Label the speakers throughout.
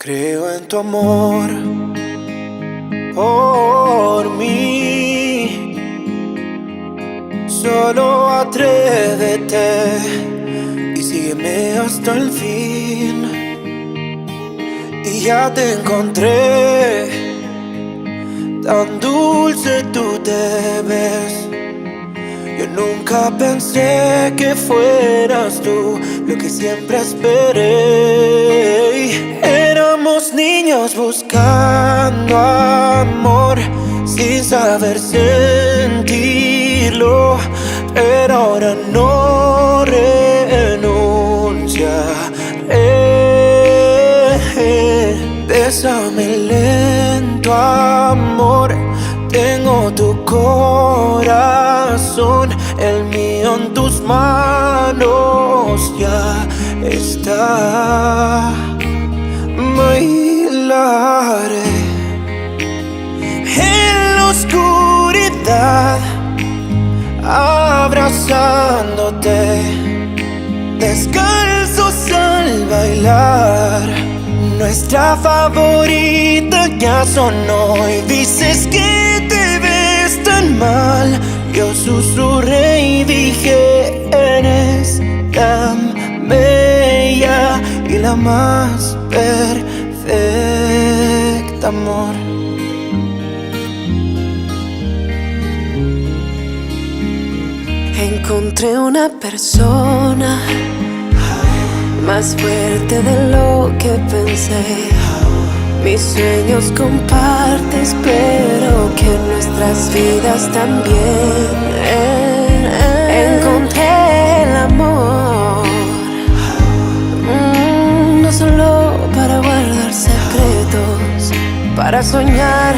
Speaker 1: Creo en tu amor por mí. Solo atrévete y sígueme hasta el fin. Y ya te encontré, tan dulce tú te ves. Yo nunca pensé que fueras tú lo que siempre esperé. Éramos niños buscando amor sin saber sentirlo, pero ahora no renunciaré. Bésame lento, amor. Tengo tu corazón, el mío en tus manos ya está. Bailaré en la oscuridad, abrazándote, descalzos al bailar. Nuestra favorita ya sonó y dices que te ves tan mal. Yo susurré y dije, eres tan bella y la más perfecta, amor.
Speaker 2: Encontré una persona más fuerte de lo que pensé. Mis sueños compartes, pero que nuestras vidas también. Encontré el amor, no solo para guardar secretos, para soñar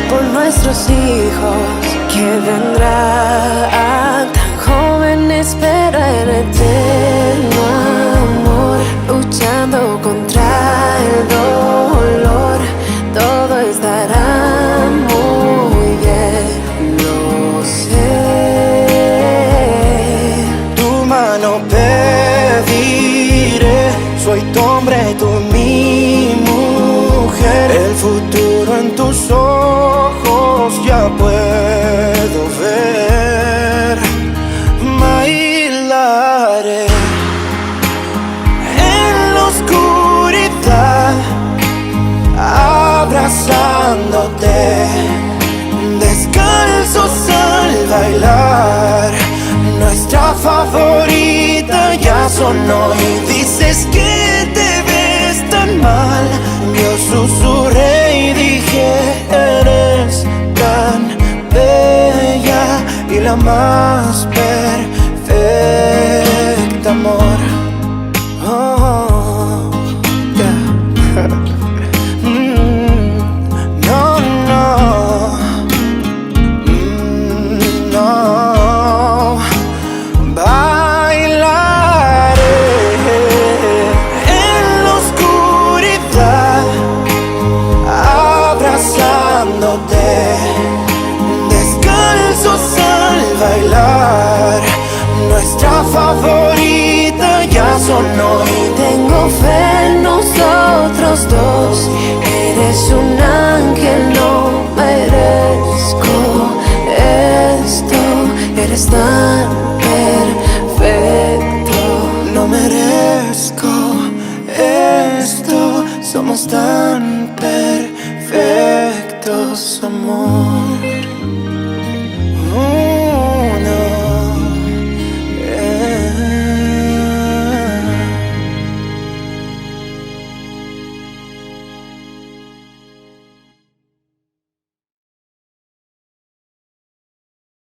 Speaker 2: con nuestros hijos que vendrán. Tan jóvenes pero en eterno amor, luchando contra el dolor. Todo estará muy bien, lo sé.
Speaker 1: Tu mano pediré, soy tu hombre, tú mi mujer. El futuro en tus ojos ya puedo ver. Bailaré en la oscuridad, abrazándote, descalzos al bailar. Nuestra favorita ya sonó y dices que te ves tan mal. Yo susurré y dije, eres tan bella y la más perfecta, amor. Oh, yeah. No, no, no. Bailaré en la oscuridad, abrazándote, descalzos al bailar. Nuestra favorita ya sonó y
Speaker 2: Tengo fe en nosotros dos. Eres un ángel, no merezco esto. Eres tan perfecto.
Speaker 1: no merezco esto. Somos tan perfectos, amor.